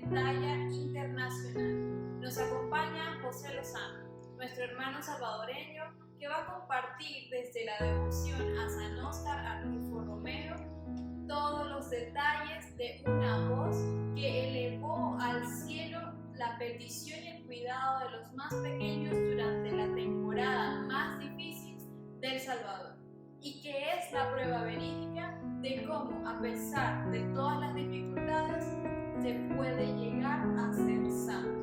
de talla internacional. Nos acompaña José Lozano, nuestro hermano salvadoreño, que va a compartir desde la devoción a San Óscar Arnulfo Romero todos los detalles de una voz que elevó al cielo la petición y el cuidado de los más pequeños durante la temporada más difícil del Salvador, y que es la prueba verídica de cómo, a pesar de todas las dificultades, se puede llegar a ser santo.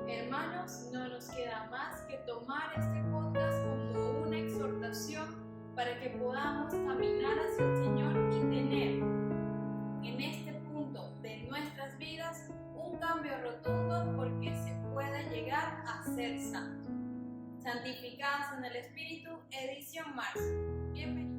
Hermanos, no nos queda más que tomar este podcast como una exhortación para que podamos caminar hacia el Señor y tener en este punto de nuestras vidas un cambio rotundo, porque se puede llegar a ser santo. Santificados en el Espíritu, edición marzo. Bienvenidos.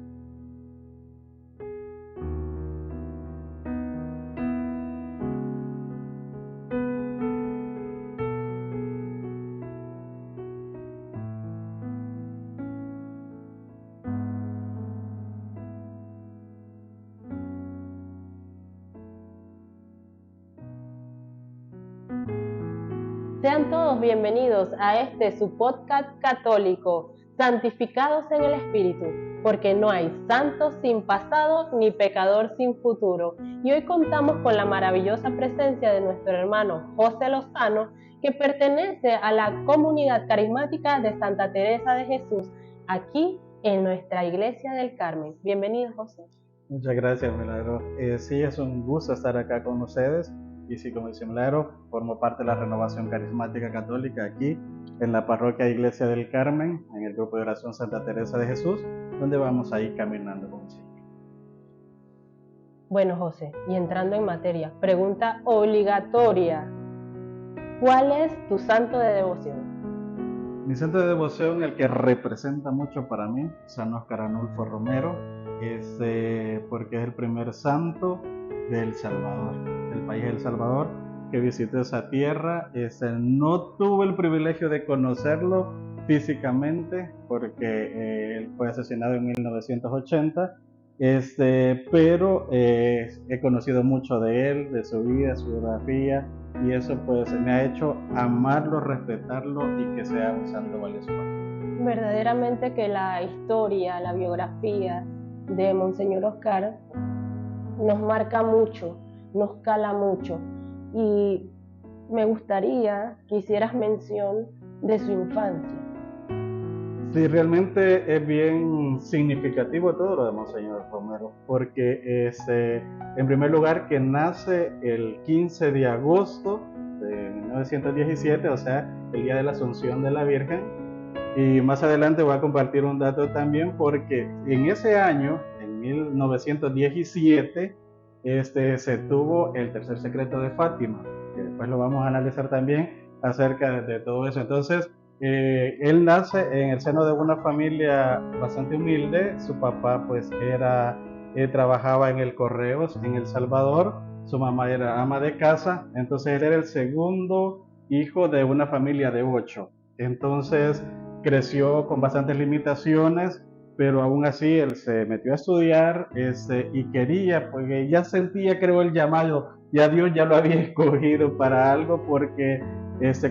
Sean todos bienvenidos a su podcast católico, Santificados en el Espíritu, porque no hay santo sin pasado ni pecador sin futuro. Y hoy contamos con la maravillosa presencia de nuestro hermano José Lozano, que pertenece a la comunidad carismática de Santa Teresa de Jesús, aquí en nuestra Iglesia del Carmen. Bienvenido, José. Muchas gracias, Milagro. Sí, es un gusto estar acá con ustedes. Y sí, como dice Milagro, formo parte de la Renovación Carismática Católica aquí en la Parroquia Iglesia del Carmen, en el grupo de oración Santa Teresa de Jesús, donde vamos a ir caminando con el Señor. Bueno, José, y entrando en materia, pregunta obligatoria: ¿cuál es tu santo de devoción? Mi santo de devoción, el que representa mucho para mí, San Óscar Arnulfo Romero, porque es el primer santo del Salvador, del país de El Salvador, que visitó esa tierra. No tuve el privilegio de conocerlo físicamente, porque él fue asesinado en 1980, pero he conocido mucho de él, de su vida, su biografía, y eso pues me ha hecho amarlo, respetarlo y que sea un santo valioso para mí. Verdaderamente que la historia, la biografía de Monseñor Óscar nos marca mucho, nos cala mucho, y me gustaría que hicieras mención de su infancia. Sí, realmente es bien significativo todo lo de Monseñor Romero, porque en primer lugar que nace el 15 de agosto de 1917, o sea, el día de la Asunción de la Virgen, y más adelante voy a compartir un dato también, porque en ese año, en 1917, se tuvo el tercer secreto de Fátima, que después lo vamos a analizar también acerca de todo eso. Entonces, él nace en el seno de una familia bastante humilde. Su papá pues trabajaba en el Correos en El Salvador, su mamá era ama de casa, entonces él era el segundo hijo de una familia de 8. Entonces creció con bastantes limitaciones, pero aún así él se metió a estudiar y quería, porque ya sentía, creo, el llamado, ya Dios ya lo había escogido para algo, porque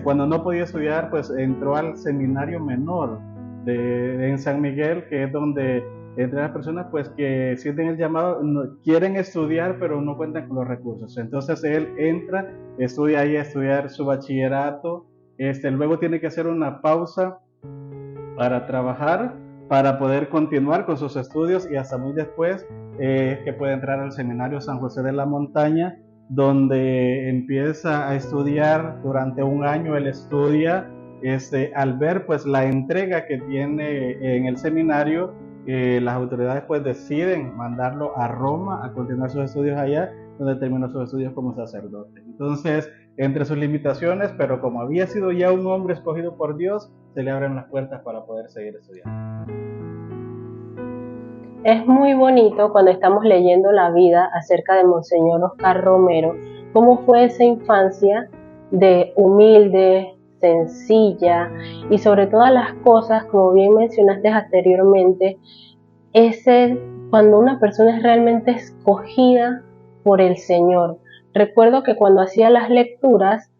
cuando no podía estudiar, pues entró al seminario menor en San Miguel, que es donde entran las personas pues que sienten el llamado, quieren estudiar, pero no cuentan con los recursos. Entonces él entra, estudia ahí a estudiar su bachillerato, luego tiene que hacer una pausa para trabajar, para poder continuar con sus estudios, y hasta muy después que puede entrar al seminario San José de la Montaña, donde empieza a estudiar durante un año. Él estudia, al ver pues la entrega que tiene en el seminario, las autoridades pues deciden mandarlo a Roma a continuar sus estudios allá, donde terminó sus estudios como sacerdote. Entonces, entre sus limitaciones, pero como había sido ya un hombre escogido por Dios, se le abren las puertas para poder seguir estudiando. Es muy bonito cuando estamos leyendo la vida acerca de Monseñor Óscar Romero, cómo fue esa infancia de humilde, sencilla, y sobre todas las cosas, como bien mencionaste anteriormente, cuando una persona es realmente escogida por el Señor, recuerdo que cuando hacía las lecturas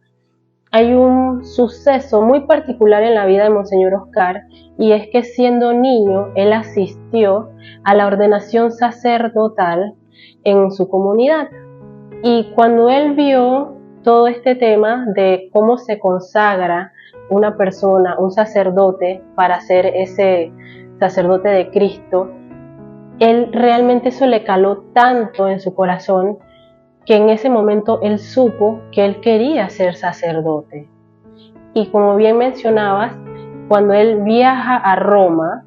hay un suceso muy particular en la vida de Monseñor Oscar, y es que siendo niño él asistió a la ordenación sacerdotal en su comunidad, y cuando él vio todo este tema de cómo se consagra una persona, un sacerdote, para ser ese sacerdote de Cristo, él realmente eso le caló tanto en su corazón que en ese momento él supo que él quería ser sacerdote. Y como bien mencionabas, cuando él viaja a Roma,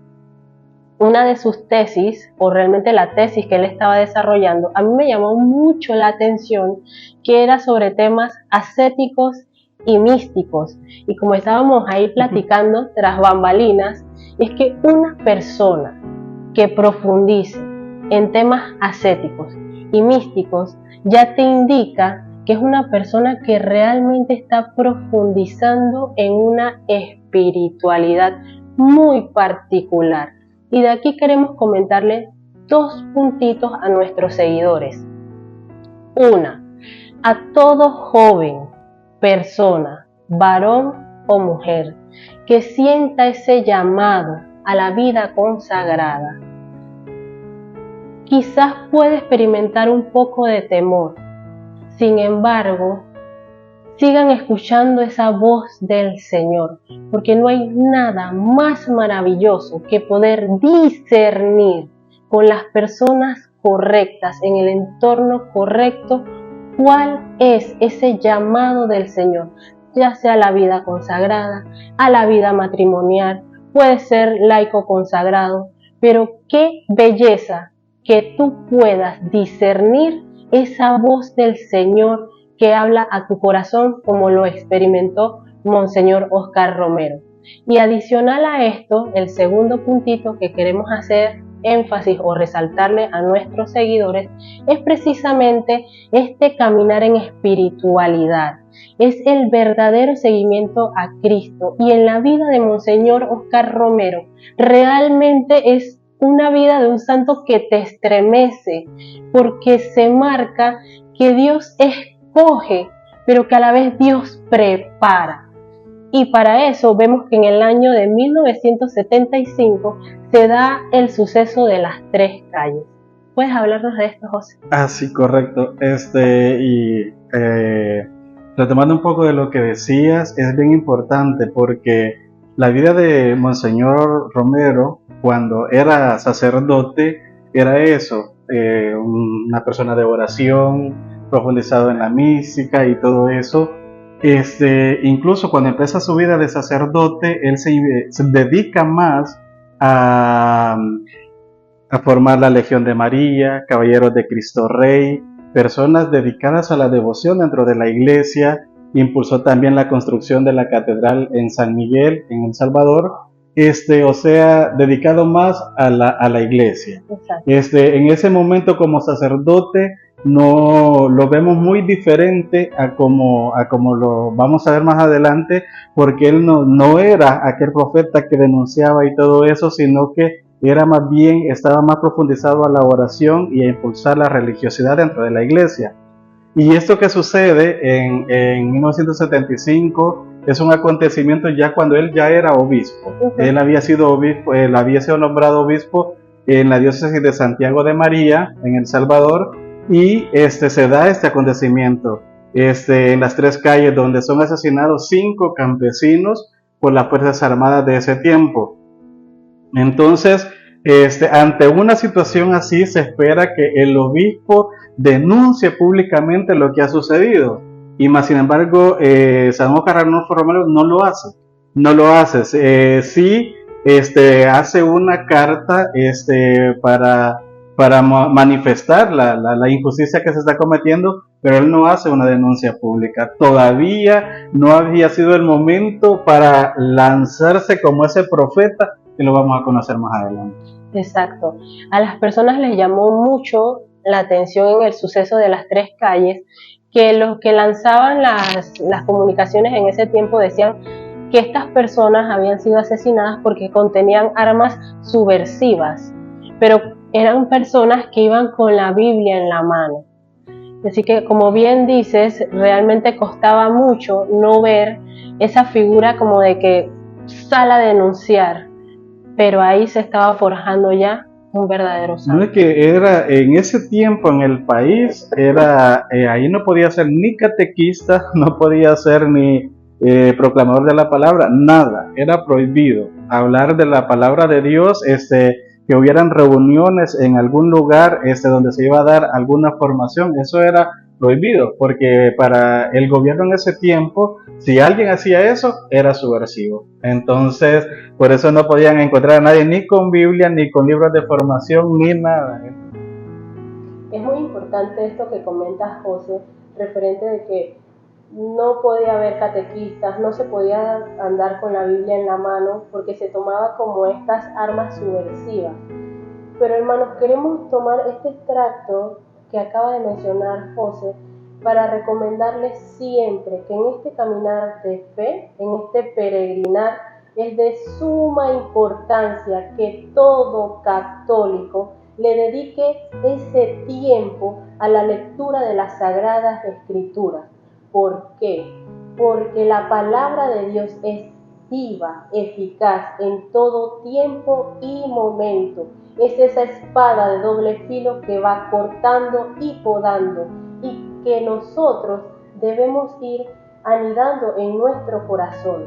una de sus tesis, o realmente la tesis que él estaba desarrollando, a mí me llamó mucho la atención, que era sobre temas ascéticos y místicos. Y como estábamos ahí platicando tras bambalinas, es que una persona que profundice en temas ascéticos y místicos ya te indica que es una persona que realmente está profundizando en una espiritualidad muy particular. Y de aquí queremos comentarle 2 puntitos a nuestros seguidores. Una, a todo joven, persona, varón o mujer, que sienta ese llamado a la vida consagrada, quizás puede experimentar un poco de temor. Sin embargo, sigan escuchando esa voz del Señor, porque no hay nada más maravilloso que poder discernir con las personas correctas, en el entorno correcto, cuál es ese llamado del Señor, ya sea a la vida consagrada, a la vida matrimonial, puede ser laico consagrado, pero qué belleza que tú puedas discernir esa voz del Señor que habla a tu corazón, como lo experimentó Monseñor Oscar Romero. Y adicional a esto, el segundo puntito que queremos hacer énfasis o resaltarle a nuestros seguidores es precisamente este caminar en espiritualidad. Es el verdadero seguimiento a Cristo, y en la vida de Monseñor Oscar Romero realmente es una vida de un santo que te estremece, porque se marca que Dios escoge, pero que a la vez Dios prepara. Y para eso vemos que en el año de 1975 se da el suceso de las 3 calles. ¿Puedes hablarnos de esto, José? Ah, sí, correcto. Retomando un poco de lo que decías, es bien importante porque la vida de Monseñor Romero, cuando era sacerdote, era eso, una persona de oración, profundizado en la mística y todo eso. Incluso cuando empieza su vida de sacerdote, él se dedica más a formar la Legión de María, Caballeros de Cristo Rey, personas dedicadas a la devoción dentro de la iglesia. Impulsó también la construcción de la catedral en San Miguel, en El Salvador, o sea, dedicado más a la iglesia. En ese momento como sacerdote no lo vemos muy diferente a como lo vamos a ver más adelante, porque él no era aquel profeta que denunciaba y todo eso, sino que era más bien, estaba más profundizado a la oración y a impulsar la religiosidad dentro de la iglesia. Y esto que sucede en 1975 es un acontecimiento ya cuando él ya era obispo. Él había sido obispo, él había sido nombrado obispo en la diócesis de Santiago de María, en El Salvador, y se da este acontecimiento en las 3 calles donde son asesinados 5 campesinos por las Fuerzas Armadas de ese tiempo. Entonces, ante una situación así, se espera que el obispo denuncie públicamente lo que ha sucedido, y más sin embargo San Oscar Arnulfo Romero no lo hace. Sí, hace una carta para manifestar la injusticia que se está cometiendo, pero él no hace una denuncia pública. Todavía no había sido el momento para lanzarse como ese profeta, que lo vamos a conocer más adelante. Exacto. A las personas les llamó mucho la atención en el suceso de las 3 calles, que los que lanzaban las comunicaciones en ese tiempo decían que estas personas habían sido asesinadas porque contenían armas subversivas, pero eran personas que iban con la Biblia en la mano. Así que, como bien dices, realmente costaba mucho no ver esa figura como de que sale a denunciar, pero ahí se estaba forjando ya un verdadero No santo. es que era en ese tiempo en el país, era ahí no podía ser ni catequista, no podía ser ni proclamador de la palabra, nada, era prohibido hablar de la palabra de Dios, que hubieran reuniones en algún lugar donde se iba a dar alguna formación, eso era prohibido, porque para el gobierno en ese tiempo, si alguien hacía eso, era subversivo. Entonces, por eso no podían encontrar a nadie ni con Biblia, ni con libros de formación, ni nada. Es muy importante esto que comentas, José, referente de que no podía haber catequistas, no se podía andar con la Biblia en la mano porque se tomaba como estas armas subversivas. Pero hermanos, queremos tomar este extracto que acaba de mencionar José para recomendarles siempre que en este caminar de fe, en este peregrinar, es de suma importancia que todo católico le dedique ese tiempo a la lectura de las Sagradas Escrituras. ¿Por qué? Porque la palabra de Dios es viva, eficaz en todo tiempo y momento. Es esa espada de doble filo que va cortando y podando y que nosotros debemos ir anidando en nuestro corazón.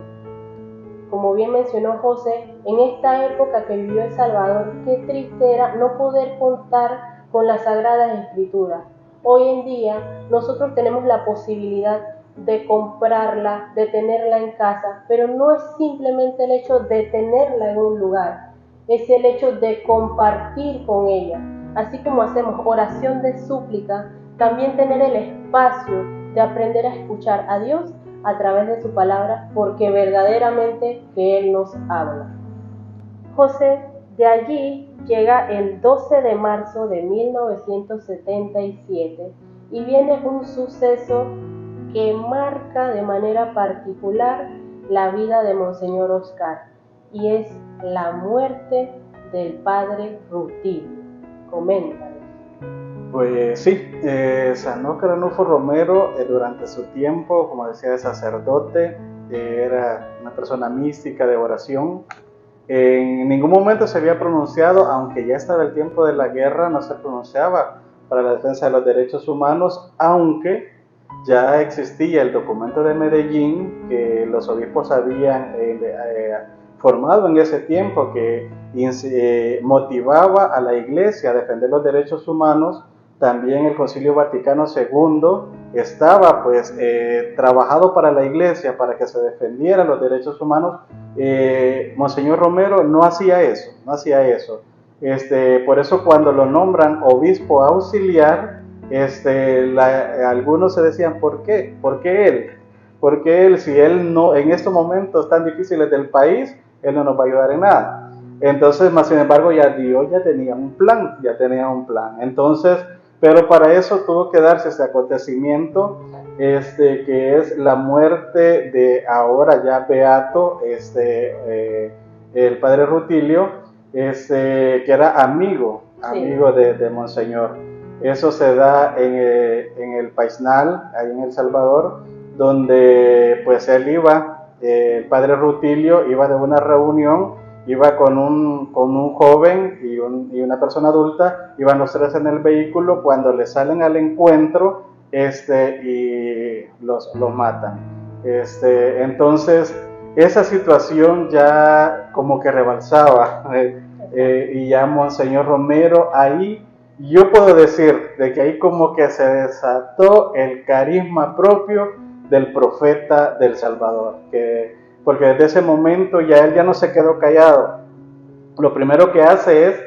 Como bien mencionó José, en esta época que vivió El Salvador, qué triste era no poder contar con las Sagradas Escrituras. Hoy en día nosotros tenemos la posibilidad de comprarla, de tenerla en casa, pero no es simplemente el hecho de tenerla en un lugar, es el hecho de compartir con ella. Así como hacemos oración de súplica, también tener el espacio de aprender a escuchar a Dios a través de su palabra, porque verdaderamente que Él nos habla. José, de allí llega el 12 de marzo de 1977 y viene un suceso que marca de manera particular la vida de Monseñor Oscar, y es la muerte del padre Rutilio. Coméntanos. Pues sí, San Óscar Arnulfo Romero, durante su tiempo, como decía, de sacerdote, era una persona mística de oración. En ningún momento se había pronunciado, aunque ya estaba el tiempo de la guerra, no se pronunciaba para la defensa de los derechos humanos, aunque ya existía el documento de Medellín que los obispos habían formado en ese tiempo, que motivaba a la Iglesia a defender los derechos humanos. También el Concilio Vaticano II estaba trabajado para la Iglesia para que se defendieran los derechos humanos. Monseñor Romero no hacía eso. Por eso cuando lo nombran obispo auxiliar, algunos se decían, ¿por qué? ¿Por qué él? Porque él, si él no, en estos momentos tan difíciles del país, él no nos va a ayudar en nada. Entonces, más sin embargo, ya Dios ya tenía un plan. Entonces, pero para eso tuvo que darse ese acontecimiento, que es la muerte de ahora ya beato, el padre Rutilio, que era amigo de Monseñor. Eso se da en el Paisnal, ahí en El Salvador, donde pues él iba, el padre Rutilio iba de una reunión, iba con un joven y una persona adulta, iban los tres en el vehículo cuando le salen al encuentro y los matan. Entonces, esa situación ya como que rebalsaba, y ya Monseñor Romero ahí, yo puedo decir de que ahí como que se desató el carisma propio del profeta del Salvador, porque desde ese momento ya él ya no se quedó callado. Lo primero que hace es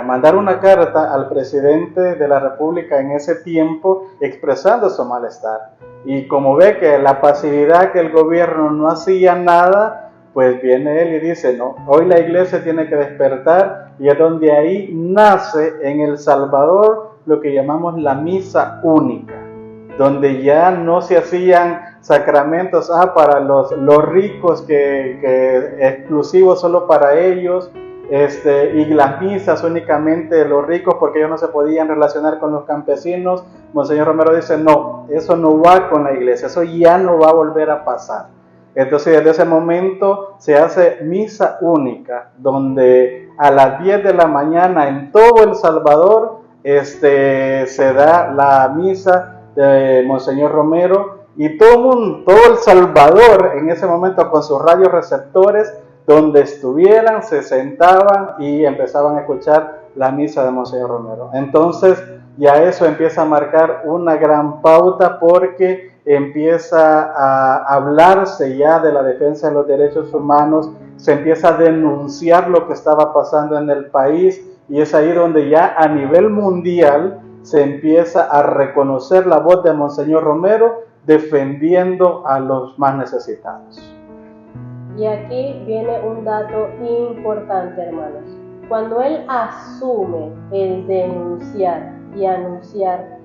mandar una carta al presidente de la República en ese tiempo expresando su malestar. Y como ve que la pasividad, que el gobierno no hacía nada, pues viene él y dice, no, hoy la iglesia tiene que despertar, y es donde ahí nace en El Salvador lo que llamamos la misa única, donde ya no se hacían sacramentos para los ricos, que exclusivos solo para ellos, y las misas únicamente de los ricos porque ellos no se podían relacionar con los campesinos, Monseñor Romero dice, no, eso no va con la iglesia, eso ya no va a volver a pasar. Entonces desde ese momento se hace misa única, donde a las 10 de la mañana en todo El Salvador se da la misa de Monseñor Romero, y todo El Salvador en ese momento con sus radioreceptores, donde estuvieran, se sentaban y empezaban a escuchar la misa de Monseñor Romero. Entonces ya eso empieza a marcar una gran pauta, porque empieza a hablarse ya de la defensa de los derechos humanos, se empieza a denunciar lo que estaba pasando en el país, y es ahí donde ya a nivel mundial se empieza a reconocer la voz de Monseñor Romero defendiendo a los más necesitados. Y aquí viene un dato importante, hermanos. Cuando él asume el denunciar y anunciar,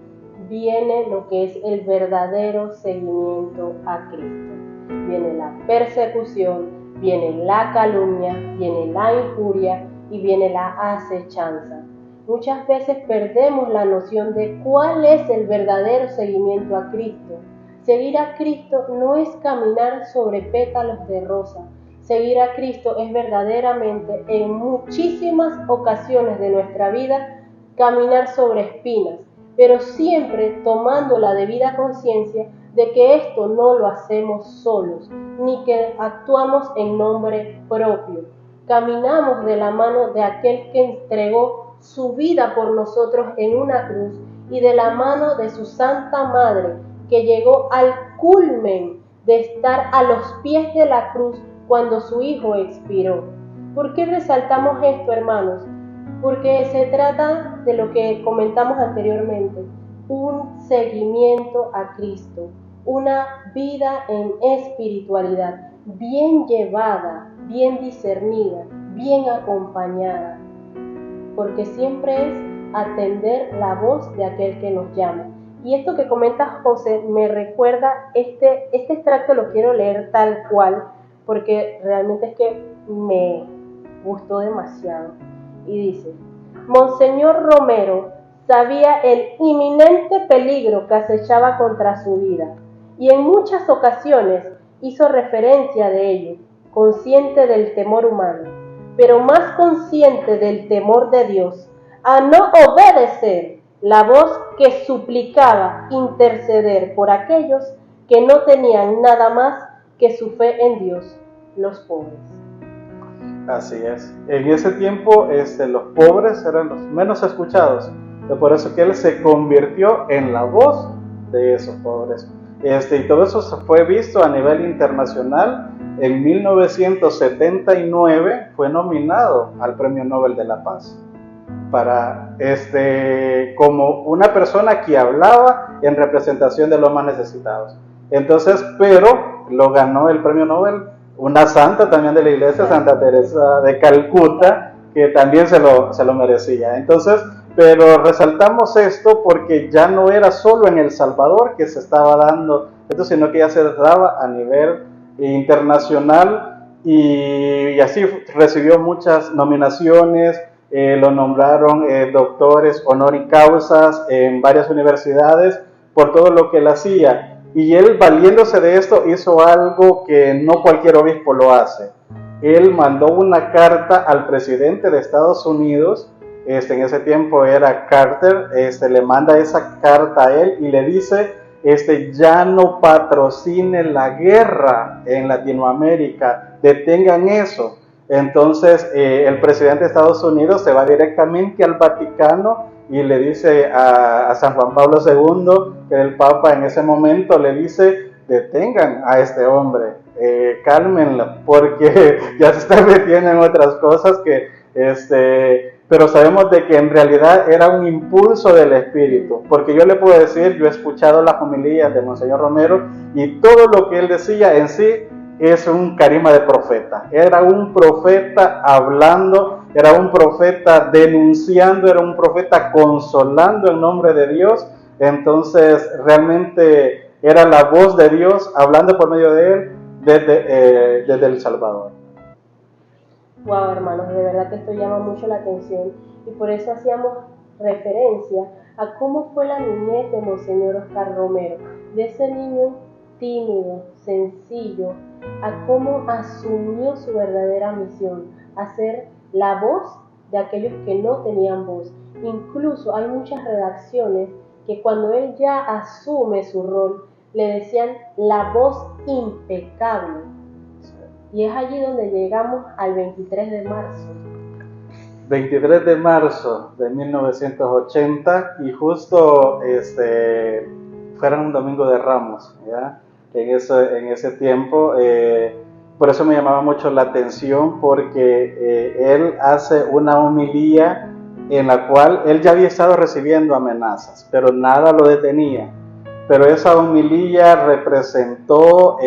viene lo que es el verdadero seguimiento a Cristo. Viene la persecución, viene la calumnia, viene la injuria y viene la acechanza. Muchas veces perdemos la noción de cuál es el verdadero seguimiento a Cristo. Seguir a Cristo no es caminar sobre pétalos de rosa. Seguir a Cristo es verdaderamente, en muchísimas ocasiones de nuestra vida, caminar sobre espinas, pero siempre tomando la debida conciencia de que esto no lo hacemos solos, ni que actuamos en nombre propio. Caminamos de la mano de aquel que entregó su vida por nosotros en una cruz, y de la mano de su Santa Madre, que llegó al culmen de estar a los pies de la cruz cuando su Hijo expiró. ¿Por qué resaltamos esto, hermanos? Porque se trata de lo que comentamos anteriormente, un seguimiento a Cristo, una vida en espiritualidad, bien llevada, bien discernida, bien acompañada, porque siempre es atender la voz de aquel que nos llama. Y esto que comenta José me recuerda, este extracto lo quiero leer tal cual, porque realmente es que me gustó demasiado. Y dice: Monseñor Romero sabía el inminente peligro que acechaba contra su vida, y en muchas ocasiones hizo referencia de ello, consciente del temor humano, pero más consciente del temor de Dios, a no obedecer la voz que suplicaba interceder por aquellos que no tenían nada más que su fe en Dios, los pobres. Así es. En ese tiempo los pobres eran los menos escuchados. Por eso que él se convirtió en la voz de esos pobres. Y todo eso se fue visto a nivel internacional. En 1979 fue nominado al Premio Nobel de la Paz para como una persona que hablaba en representación de los más necesitados. Entonces, pero lo ganó el Premio Nobel una santa también de la iglesia, Santa Teresa de Calcuta, que también se lo merecía. Entonces, pero resaltamos esto porque ya no era solo en El Salvador que se estaba dando esto, sino que ya se daba a nivel internacional, y así recibió muchas nominaciones. Lo nombraron doctores honoris causas en varias universidades por todo lo que él hacía. Y él, valiéndose de esto, hizo algo que no cualquier obispo lo hace. Él mandó una carta al presidente de Estados Unidos, en ese tiempo era Carter, le manda esa carta a él y le dice, ya no patrocine la guerra en Latinoamérica, detengan eso. Entonces el presidente de Estados Unidos se va directamente al Vaticano y le dice a San Juan Pablo II, que era el Papa en ese momento, le dice: detengan a este hombre, cálmenlo, porque ya se está metiendo en otras cosas pero sabemos de que en realidad era un impulso del Espíritu, porque yo le puedo decir, yo he escuchado las homilías de Monseñor Romero y todo lo que él decía en sí es un carisma de profeta. Era un profeta hablando, era un profeta denunciando, era un profeta consolando en nombre de Dios. Entonces realmente era la voz de Dios hablando por medio de él desde El Salvador. Wow, hermanos, de verdad que esto llama mucho la atención, y por eso hacíamos referencia a cómo fue la niñez de Monseñor Oscar Romero, de ese niño tímido, sencillo, a cómo asumió su verdadera misión, a ser la voz de aquellos que no tenían voz. Incluso hay muchas redacciones que cuando él ya asume su rol, le decían la voz impecable. Y es allí donde llegamos al 23 de marzo. 23 de marzo de 1980 y justo fuera un domingo de Ramos, ¿ya? En ese tiempo, por eso me llamaba mucho la atención, porque él hace una homilía en la cual él ya había estado recibiendo amenazas, pero nada lo detenía. Pero esa homilía representó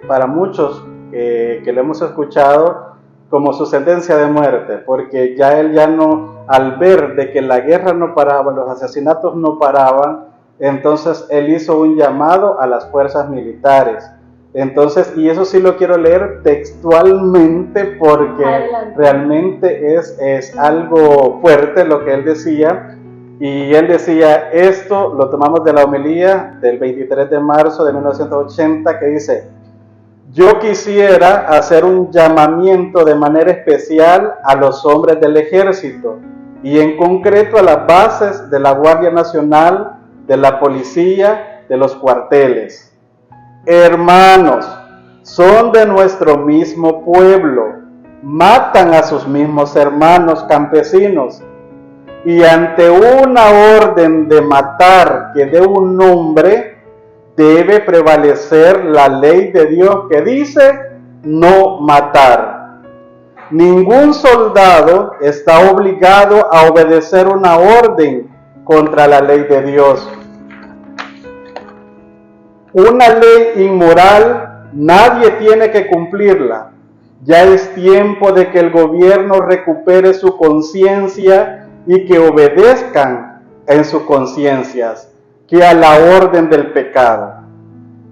para muchos que lo hemos escuchado como su sentencia de muerte, porque él ya no, al ver de que la guerra no paraba, los asesinatos no paraban, entonces él hizo un llamado a las fuerzas militares. Entonces, y eso sí lo quiero leer textualmente porque realmente es algo fuerte lo que él decía. Y él decía, esto lo tomamos de la homilía del 23 de marzo de 1980, que dice: yo quisiera hacer un llamamiento de manera especial a los hombres del ejército y en concreto a las bases de la Guardia Nacional, de la policía, de los cuarteles. Hermanos, son de nuestro mismo pueblo, matan a sus mismos hermanos campesinos y ante una orden de matar que dé un nombre, debe prevalecer la ley de Dios que dice no matar. Ningún soldado está obligado a obedecer una orden contra la ley de Dios. Una ley inmoral nadie tiene que cumplirla. Ya es tiempo de que el gobierno recupere su conciencia y que obedezcan en sus conciencias que a la orden del pecado.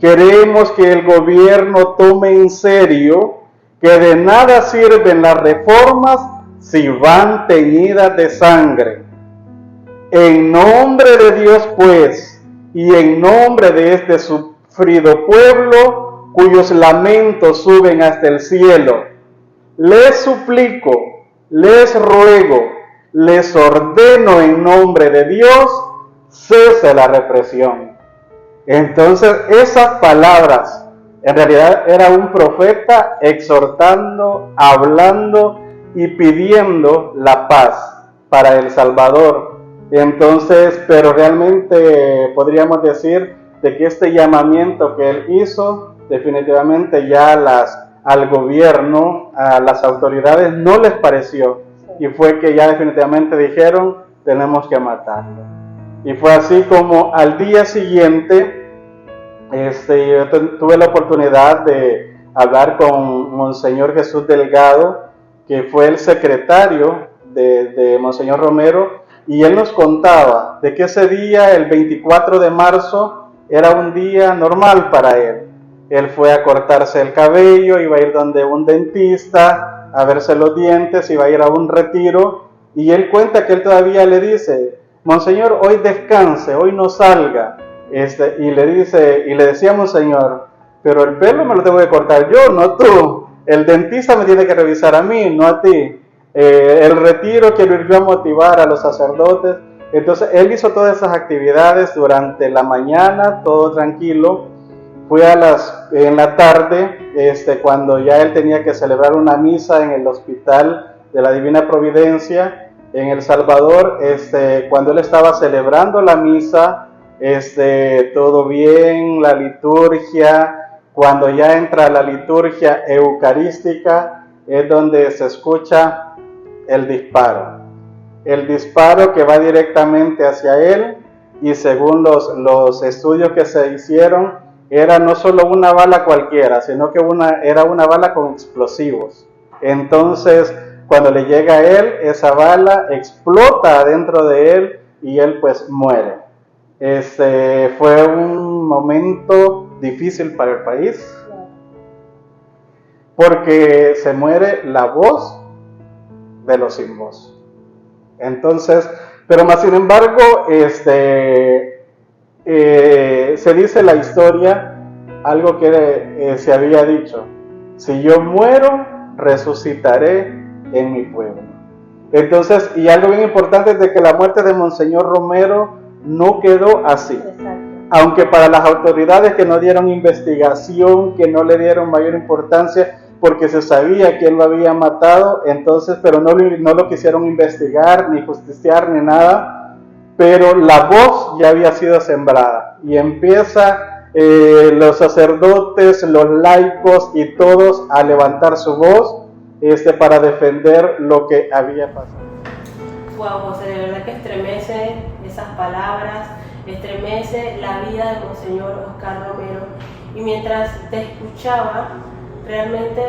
Queremos que el gobierno tome en serio que de nada sirven las reformas si van teñidas de sangre. En nombre de Dios, pues, y en nombre de este sufrido pueblo, cuyos lamentos suben hasta el cielo, les suplico, les ruego, les ordeno en nombre de Dios, cese la represión. Entonces, esas palabras, en realidad era un profeta exhortando, hablando y pidiendo la paz para El Salvador. Entonces, pero realmente podríamos decir de que este llamamiento que él hizo, definitivamente ya al gobierno, a las autoridades no les pareció, y fue que ya definitivamente dijeron, tenemos que matarlo. Y fue así como al día siguiente, yo tuve la oportunidad de hablar con Monseñor Jesús Delgado, que fue el secretario de Monseñor Romero, y él nos contaba de que ese día, el 24 de marzo, era un día normal para él. Él fue a cortarse el cabello, iba a ir donde un dentista, a verse los dientes, iba a ir a un retiro, y él cuenta que él todavía le dice: Monseñor, hoy descanse, hoy no salga. Y le decía a Monseñor, pero el pelo me lo tengo que cortar yo, no tú. El dentista me tiene que revisar a mí, no a ti. El retiro quiero ir yo a motivar a los sacerdotes. Entonces él hizo todas esas actividades durante la mañana, todo tranquilo. Fue en la tarde, cuando ya él tenía que celebrar una misa en el Hospital de la Divina Providencia en El Salvador. Cuando él estaba celebrando la misa, todo bien, la liturgia. Cuando ya entra la liturgia eucarística, es donde se escucha el disparo que va directamente hacia él, y según los estudios que se hicieron, era no solo una bala cualquiera, sino que era una bala con explosivos. Entonces, cuando le llega a él, esa bala explota adentro de él y él pues muere. Fue un momento difícil para el país, porque se muere la voz de los sin voz. Entonces, Pero más sin embargo, se dice la historia, algo que se había dicho: si yo muero, resucitaré en mi pueblo. Entonces, y algo bien importante es de que la muerte de Monseñor Romero no quedó así. Exacto. Aunque para las autoridades que no dieron investigación, que no le dieron mayor importancia, porque se sabía quién lo había matado, entonces, pero no lo quisieron investigar, ni justiciar, ni nada, pero la voz ya había sido sembrada, y empieza los sacerdotes, los laicos y todos a levantar su voz para defender lo que había pasado. Wow, José, de verdad que estremece esas palabras, estremece la vida de Monseñor Oscar Romero. Y mientras te escuchaba, realmente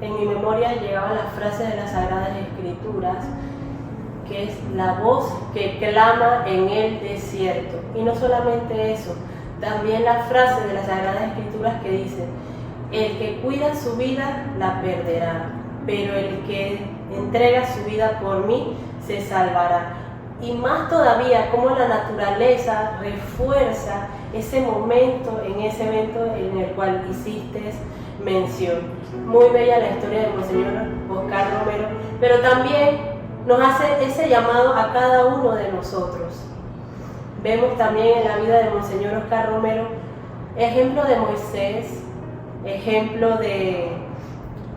en mi memoria llegaba la frase de las Sagradas Escrituras, que es la voz que clama en el desierto. Y no solamente eso, también la frase de las Sagradas Escrituras que dice: el que cuida su vida la perderá, pero el que entrega su vida por mí se salvará. Y más todavía, como la naturaleza refuerza ese momento en ese evento en el cual hiciste mención. Muy bella la historia de Monseñor Oscar Romero, pero también nos hace ese llamado a cada uno de nosotros. Vemos también en la vida de Monseñor Oscar Romero ejemplo de Moisés, ejemplo de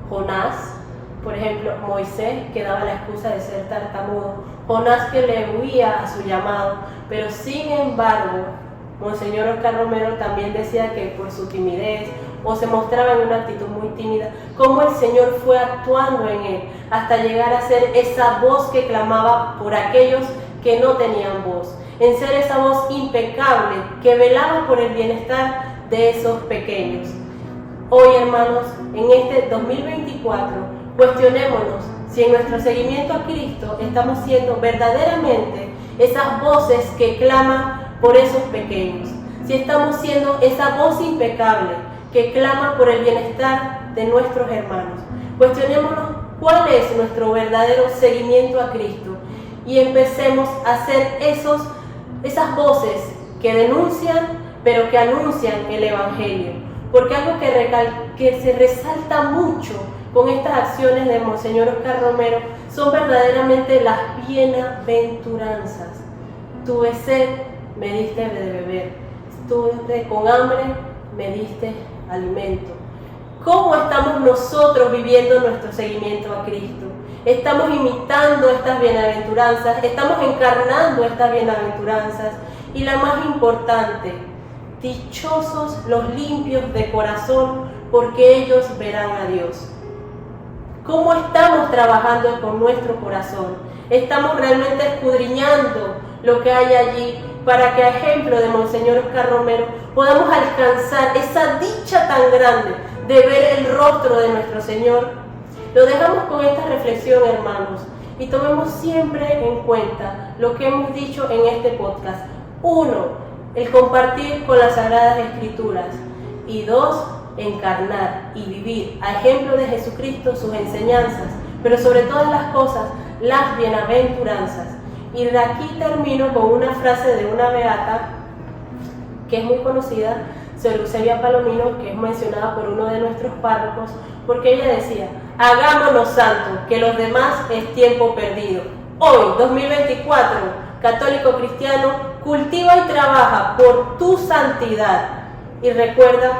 Jonás. Por ejemplo, Moisés, que daba la excusa de ser tartamudo, Jonás, que le huía a su llamado, pero sin embargo, Monseñor Oscar Romero también decía que por su timidez, o se mostraba en una actitud muy tímida, cómo el Señor fue actuando en él, hasta llegar a ser esa voz que clamaba por aquellos que no tenían voz, en ser esa voz impecable, que velaba por el bienestar de esos pequeños. Hoy, hermanos, en este 2024, cuestionémonos si en nuestro seguimiento a Cristo estamos siendo verdaderamente esas voces que claman por esos pequeños, si estamos siendo esa voz impecable que clama por el bienestar de nuestros hermanos. Cuestionémonos cuál es nuestro verdadero seguimiento a Cristo y empecemos a ser esas voces que denuncian, pero que anuncian el Evangelio. Porque algo que se resalta mucho con estas acciones de Monseñor Oscar Romero son verdaderamente las bienaventuranzas. Tuve sed, me diste de beber. Estuve con hambre, me diste alimento. ¿Cómo estamos nosotros viviendo nuestro seguimiento a Cristo? ¿Estamos imitando estas bienaventuranzas? ¿Estamos encarnando estas bienaventuranzas? Y la más importante, dichosos los limpios de corazón, porque ellos verán a Dios. ¿Cómo estamos trabajando con nuestro corazón? ¿Estamos realmente escudriñando lo que hay allí para que, a ejemplo de Monseñor Oscar Romero, podamos alcanzar esa dicha tan grande de ver el rostro de nuestro Señor? Lo dejamos con esta reflexión, hermanos, y tomemos siempre en cuenta lo que hemos dicho en este podcast. 1, el compartir con las Sagradas Escrituras, y 2, encarnar y vivir a ejemplo de Jesucristo sus enseñanzas, pero sobre todas las cosas, las bienaventuranzas. Y de aquí termino con una frase de una beata que es muy conocida, Sor Eusebia Palomino, que es mencionada por uno de nuestros párrocos, porque ella decía: hagámonos santos, que los demás es tiempo perdido. Hoy, 2024, católico cristiano, cultiva y trabaja por tu santidad y recuerda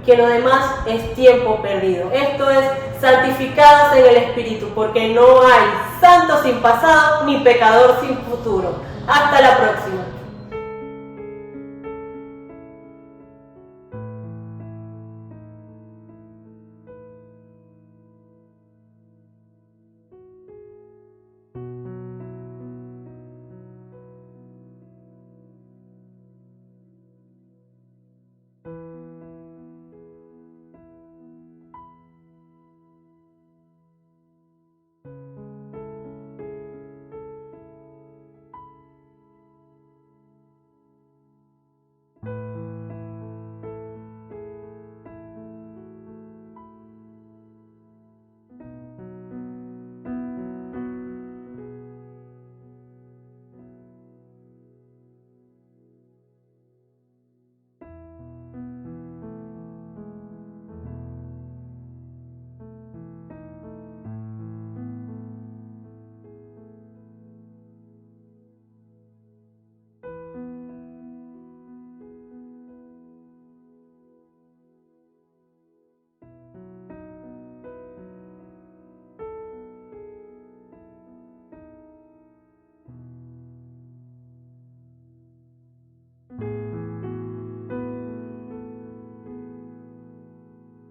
que lo demás es tiempo perdido. Esto es santificados en el Espíritu, porque no hay santo sin pasado ni pecador sin futuro. Hasta la próxima.